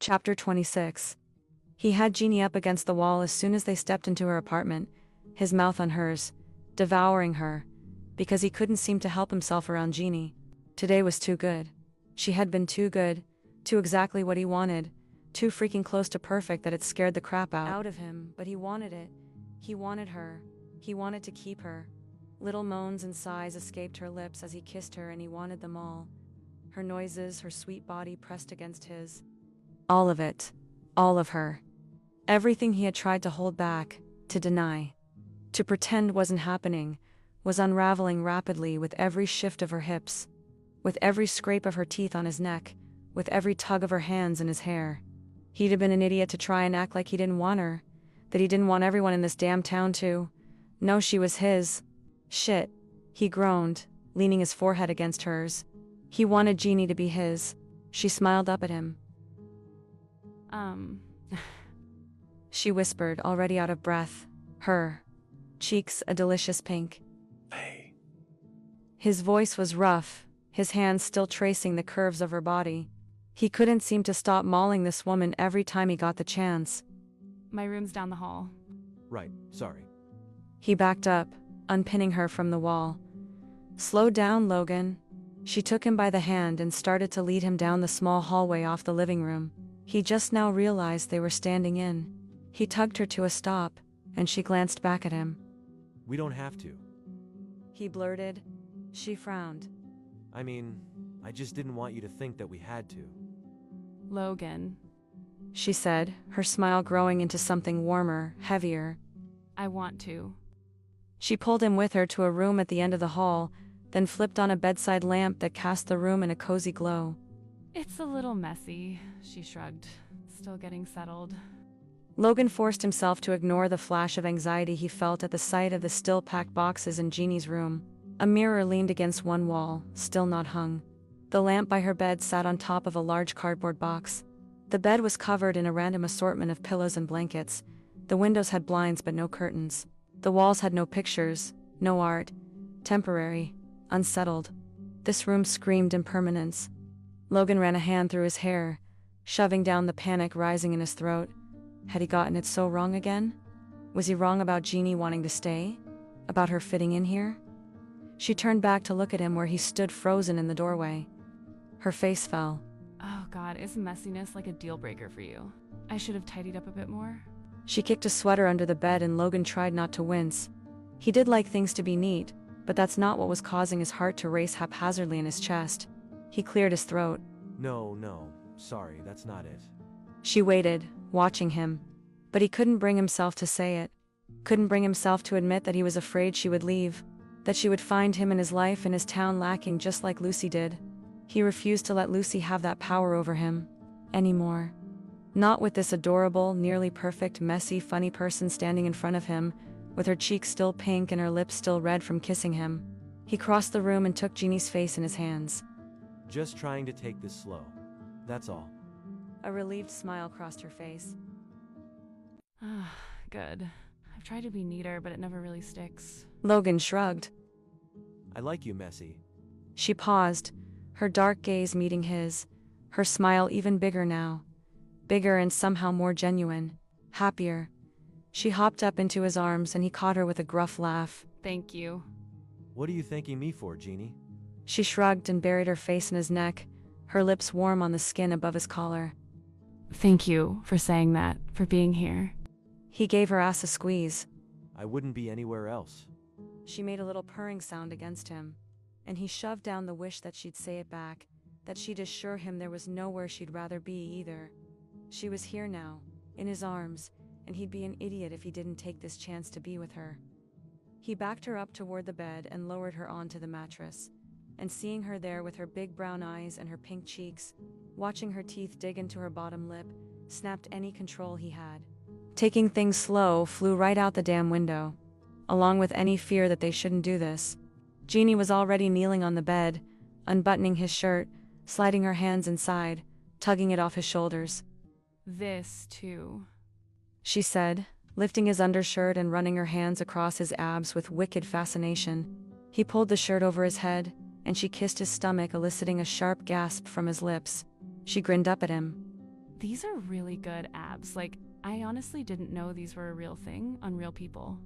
Chapter 26. He had Jeannie up against the wall as soon as they stepped into her apartment, his mouth on hers, devouring her, because he couldn't seem to help himself around Jeannie. Today was too good. She had been too good, too exactly what he wanted, too freaking close to perfect that it scared the crap out of him, but he wanted it. He wanted her. He wanted to keep her. Little moans and sighs escaped her lips as he kissed her, and he wanted them all. Her noises, her sweet body pressed against his. All of it. All of her. Everything he had tried to hold back, to deny, to pretend wasn't happening, was unraveling rapidly with every shift of her hips, with every scrape of her teeth on his neck, with every tug of her hands in his hair. He'd have been an idiot to try and act like he didn't want her, that he didn't want everyone in this damn town to. No, she was his. Shit, he groaned, leaning his forehead against hers. He wanted Jeannie to be his. She smiled up at him. She whispered, already out of breath. Her cheeks a delicious pink. Hey. His voice was rough, his hands still tracing the curves of her body. He couldn't seem to stop mauling this woman every time he got the chance. My room's down the hall. Right, sorry. He backed up, unpinning her from the wall. Slow down, Logan. She took him by the hand and started to lead him down the small hallway off the living room. He just now realized they were standing in. He tugged her to a stop, and she glanced back at him. We don't have to. He blurted. She frowned. I mean, I just didn't want you to think that we had to. Logan, She said, her smile growing into something warmer, heavier. I want to. She pulled him with her to a room at the end of the hall, then flipped on a bedside lamp that cast the room in a cozy glow. It's a little messy, she shrugged, still getting settled. Logan forced himself to ignore the flash of anxiety he felt at the sight of the still-packed boxes in Jeannie's room. A mirror leaned against one wall, still not hung. The lamp by her bed sat on top of a large cardboard box. The bed was covered in a random assortment of pillows and blankets. The windows had blinds but no curtains. The walls had no pictures, no art. Temporary, unsettled. This room screamed impermanence. Logan ran a hand through his hair, shoving down the panic rising in his throat. Had he gotten it so wrong again? Was he wrong about Jeannie wanting to stay? About her fitting in here? She turned back to look at him where he stood frozen in the doorway. Her face fell. Oh God, is messiness like a deal breaker for you? I should have tidied up a bit more. She kicked a sweater under the bed and Logan tried not to wince. He did like things to be neat, but that's not what was causing his heart to race haphazardly in his chest. He cleared his throat. No, sorry, that's not it. She waited, watching him. But he couldn't bring himself to say it. Couldn't bring himself to admit that he was afraid she would leave. That she would find him and his life in his town lacking just like Lucy did. He refused to let Lucy have that power over him. Anymore. Not with this adorable, nearly perfect, messy, funny person standing in front of him, with her cheeks still pink and her lips still red from kissing him. He crossed the room and took Jeannie's face in his hands. Just trying to take this slow. That's all. A relieved smile crossed her face. Ah, good. I've tried to be neater, but it never really sticks. Logan shrugged. I like you messy. She paused, her dark gaze meeting his, her smile even bigger now. Bigger and somehow more genuine, happier. She hopped up into his arms and he caught her with a gruff laugh. Thank you. What are you thanking me for, Jeannie? She shrugged and buried her face in his neck, her lips warm on the skin above his collar. Thank you for saying that, for being here. He gave her ass a squeeze. I wouldn't be anywhere else. She made a little purring sound against him, and he shoved down the wish that she'd say it back, that she'd assure him there was nowhere she'd rather be either. She was here now, in his arms, and he'd be an idiot if he didn't take this chance to be with her. He backed her up toward the bed and lowered her onto the mattress, and seeing her there with her big brown eyes and her pink cheeks, watching her teeth dig into her bottom lip, snapped any control he had. Taking things slow flew right out the damn window, along with any fear that they shouldn't do this. Jeannie was already kneeling on the bed, unbuttoning his shirt, sliding her hands inside, tugging it off his shoulders. This, too. She said, lifting his undershirt and running her hands across his abs with wicked fascination. He pulled the shirt over his head, and she kissed his stomach, eliciting a sharp gasp from his lips. She grinned up at him. These are really good abs. Like, I honestly didn't know these were a real thing on real people.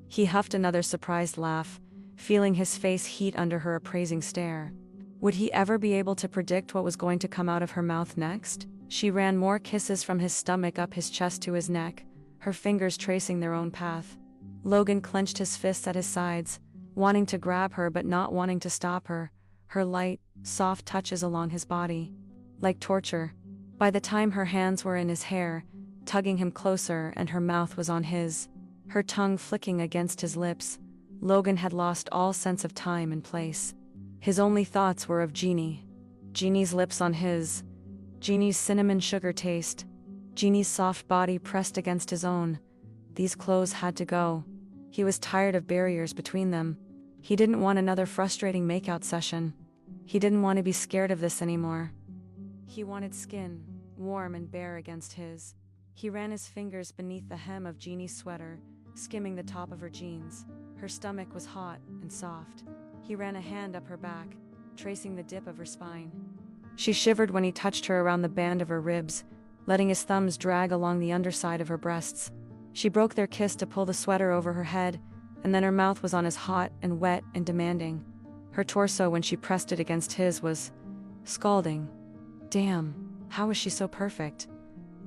He huffed another surprised laugh, feeling his face heat under her appraising stare. Would he ever be able to predict what was going to come out of her mouth next? She ran more kisses from his stomach up his chest to his neck, her fingers tracing their own path. Logan clenched his fists at his sides, wanting to grab her but not wanting to stop her, her light, soft touches along his body. Like torture. By the time her hands were in his hair, tugging him closer and her mouth was on his, her tongue flicking against his lips, Logan had lost all sense of time and place. His only thoughts were of Jeannie. Jeannie's lips on his, Jeannie's cinnamon sugar taste, Jeannie's soft body pressed against his own. These clothes had to go. He was tired of barriers between them. He didn't want another frustrating makeout session. He didn't want to be scared of this anymore. He wanted skin, warm and bare against his. He ran his fingers beneath the hem of Jeannie's sweater, skimming the top of her jeans. Her stomach was hot and soft. He ran a hand up her back, tracing the dip of her spine. She shivered when he touched her around the band of her ribs, letting his thumbs drag along the underside of her breasts. She broke their kiss to pull the sweater over her head, and then her mouth was on his hot and wet and demanding. Her torso, when she pressed it against his, was scalding. Damn, how was she so perfect?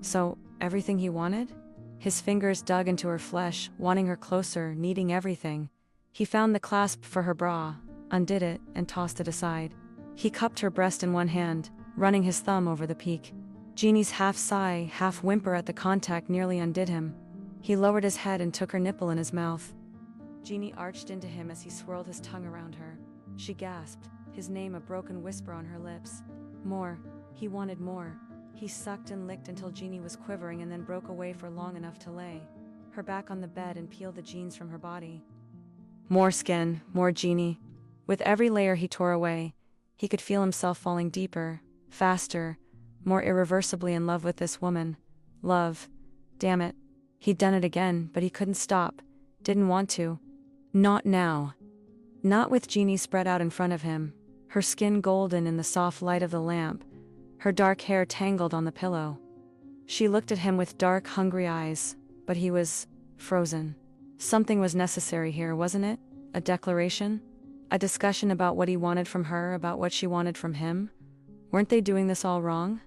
So, everything he wanted? His fingers dug into her flesh, wanting her closer, needing everything. He found the clasp for her bra, undid it, and tossed it aside. He cupped her breast in one hand, running his thumb over the peak. Jeannie's half sigh, half whimper at the contact nearly undid him. He lowered his head and took her nipple in his mouth. Jeannie arched into him as he swirled his tongue around her. She gasped, his name a broken whisper on her lips. More. He wanted more. He sucked and licked until Jeannie was quivering and then broke away for long enough to lay her back on the bed and peel the jeans from her body. More skin, more Jeannie. With every layer he tore away, he could feel himself falling deeper, faster, more irreversibly in love with this woman. Love. Damn it. He'd done it again, but he couldn't stop. Didn't want to. Not now. Not with Jeannie spread out in front of him, her skin golden in the soft light of the lamp, her dark hair tangled on the pillow. She looked at him with dark, hungry eyes, but he was frozen. Something was necessary here, wasn't it? A declaration? A discussion about what he wanted from her, about what she wanted from him? Weren't they doing this all wrong?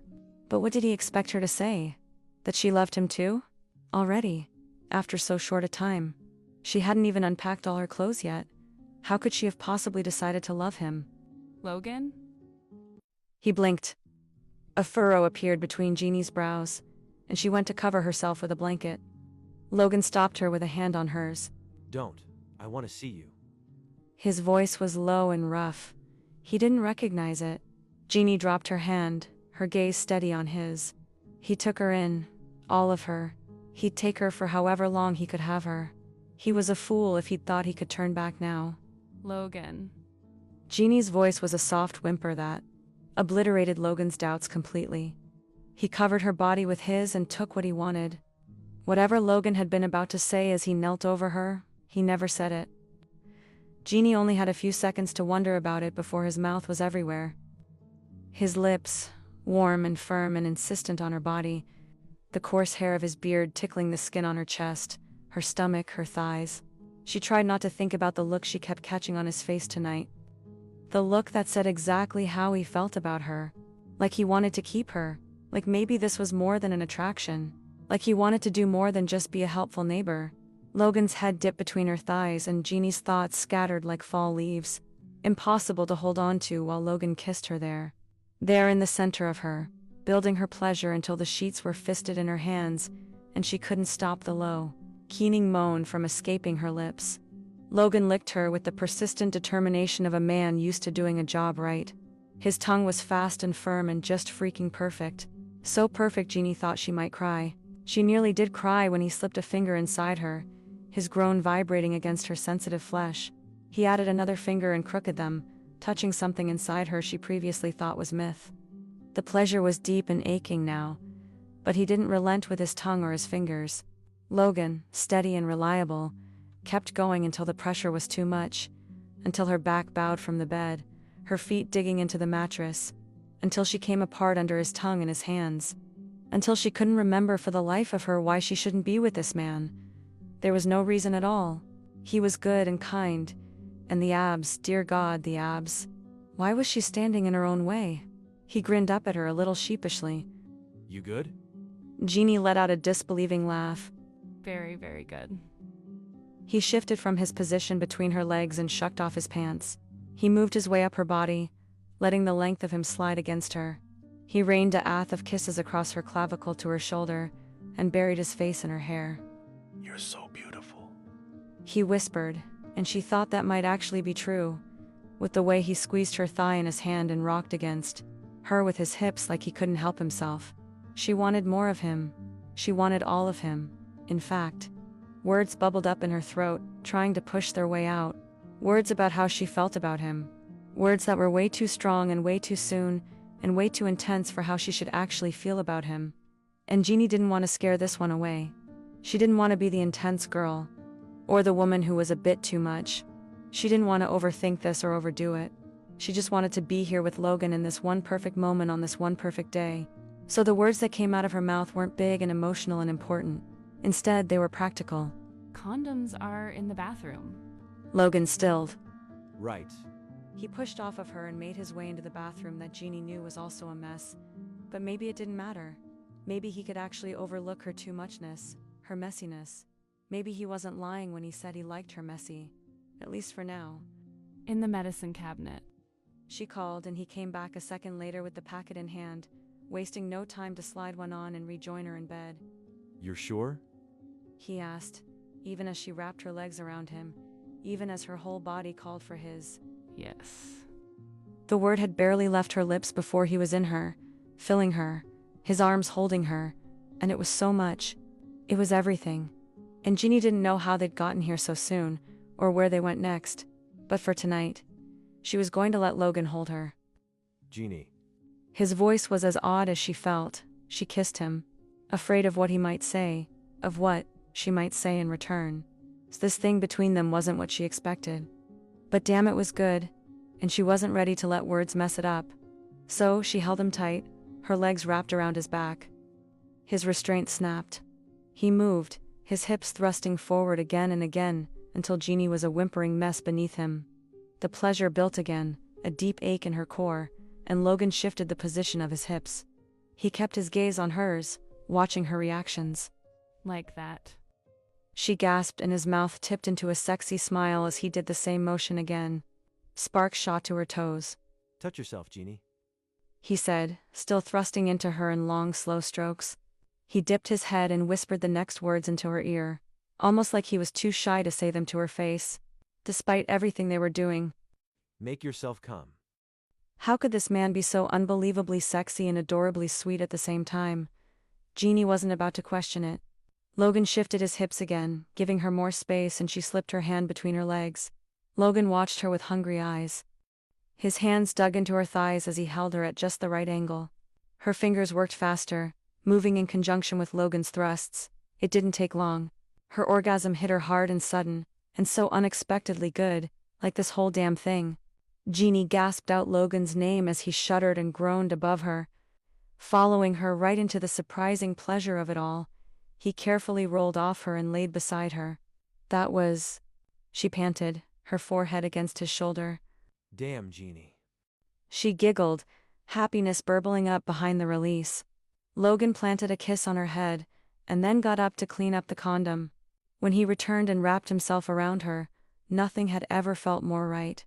But what did he expect her to say? That she loved him too? Already? After so short a time? She hadn't even unpacked all her clothes yet. How could she have possibly decided to love him? Logan? He blinked. A furrow appeared between Jeannie's brows, and she went to cover herself with a blanket. Logan stopped her with a hand on hers. Don't. I want to see you. His voice was low and rough. He didn't recognize it. Jeannie dropped her hand, her gaze steady on his. He took her in, all of her. He'd take her for however long he could have her. He was a fool if he'd thought he could turn back now. Logan. Jeannie's voice was a soft whimper that obliterated Logan's doubts completely. He covered her body with his and took what he wanted. Whatever Logan had been about to say as he knelt over her, he never said it. Jeannie only had a few seconds to wonder about it before his mouth was everywhere. His lips, warm and firm and insistent on her body, the coarse hair of his beard tickling the skin on her chest, her stomach, her thighs. She tried not to think about the look she kept catching on his face tonight. The look that said exactly how he felt about her. Like he wanted to keep her. Like maybe this was more than an attraction. Like he wanted to do more than just be a helpful neighbor. Logan's head dipped between her thighs and Jeannie's thoughts scattered like fall leaves. Impossible to hold on to while Logan kissed her there. There in the center of her, building her pleasure until the sheets were fisted in her hands, and she couldn't stop the low, keening moan from escaping her lips. Logan licked her with the persistent determination of a man used to doing a job right. His tongue was fast and firm and just freaking perfect. So perfect Jeannie thought she might cry. She nearly did cry when he slipped a finger inside her, his groan vibrating against her sensitive flesh. He added another finger and crooked them, touching something inside her she previously thought was myth. The pleasure was deep and aching now, but he didn't relent with his tongue or his fingers. Logan, steady and reliable, kept going until the pressure was too much, until her back bowed from the bed, her feet digging into the mattress, until she came apart under his tongue and his hands. until she couldn't remember for the life of her why she shouldn't be with this man. There was no reason at all. He was good and kind. And the abs, dear God, the abs. Why was she standing in her own way? He grinned up at her a little sheepishly. You good? Jeannie let out a disbelieving laugh. Very, very good. He shifted from his position between her legs and shucked off his pants. He moved his way up her body, letting the length of him slide against her. He rained a wreath of kisses across her clavicle to her shoulder, and buried his face in her hair. You're so beautiful. He whispered, and she thought that might actually be true, with the way he squeezed her thigh in his hand and rocked against her with his hips like he couldn't help himself. She wanted more of him. She wanted all of him, in fact. Words bubbled up in her throat, trying to push their way out. Words about how she felt about him. Words that were way too strong and way too soon, and way too intense for how she should actually feel about him. And Jeannie didn't want to scare this one away. She didn't want to be the intense girl, or the woman who was a bit too much. She didn't want to overthink this or overdo it. She just wanted to be here with Logan in this one perfect moment on this one perfect day. So the words that came out of her mouth weren't big and emotional and important. Instead, they were practical. Condoms are in the bathroom. Logan stilled. Right. He pushed off of her and made his way into the bathroom that Jeannie knew was also a mess. But maybe it didn't matter. Maybe he could actually overlook her too muchness, her messiness. Maybe he wasn't lying when he said he liked her messy. At least for now. In the medicine cabinet. She called, and he came back a second later with the packet in hand, wasting no time to slide one on and rejoin her in bed. You're sure? He asked, even as she wrapped her legs around him, even as her whole body called for his. Yes. The word had barely left her lips before he was in her, filling her, his arms holding her, and it was so much. It was everything. And Jeannie didn't know how they'd gotten here so soon, or where they went next. But for tonight, she was going to let Logan hold her. Jeannie. His voice was as odd as she felt. She kissed him, afraid of what he might say, of what she might say in return. This thing between them wasn't what she expected. But damn, it was good, and she wasn't ready to let words mess it up. So she held him tight, her legs wrapped around his back. His restraint snapped. He moved, his hips thrusting forward again and again, until Jeannie was a whimpering mess beneath him. The pleasure built again, a deep ache in her core, and Logan shifted the position of his hips. He kept his gaze on hers, watching her reactions. Like that. She gasped, and his mouth tipped into a sexy smile as he did the same motion again. Sparks shot to her toes. Touch yourself, Jeannie. He said, still thrusting into her in long, slow strokes. He dipped his head and whispered the next words into her ear, almost like he was too shy to say them to her face, despite everything they were doing. Make yourself come. How could this man be so unbelievably sexy and adorably sweet at the same time? Jeannie wasn't about to question it. Logan shifted his hips again, giving her more space, and she slipped her hand between her legs. Logan watched her with hungry eyes. His hands dug into her thighs as he held her at just the right angle. Her fingers worked faster, moving in conjunction with Logan's thrusts. It didn't take long. Her orgasm hit her hard and sudden, and so unexpectedly good, like this whole damn thing. Jeannie gasped out Logan's name as he shuddered and groaned above her, following her right into the surprising pleasure of it all. He carefully rolled off her and laid beside her. That was... She panted, her forehead against his shoulder. Damn, Jeannie. She giggled, happiness burbling up behind the release. Logan planted a kiss on her head, and then got up to clean up the condom. When he returned and wrapped himself around her, nothing had ever felt more right.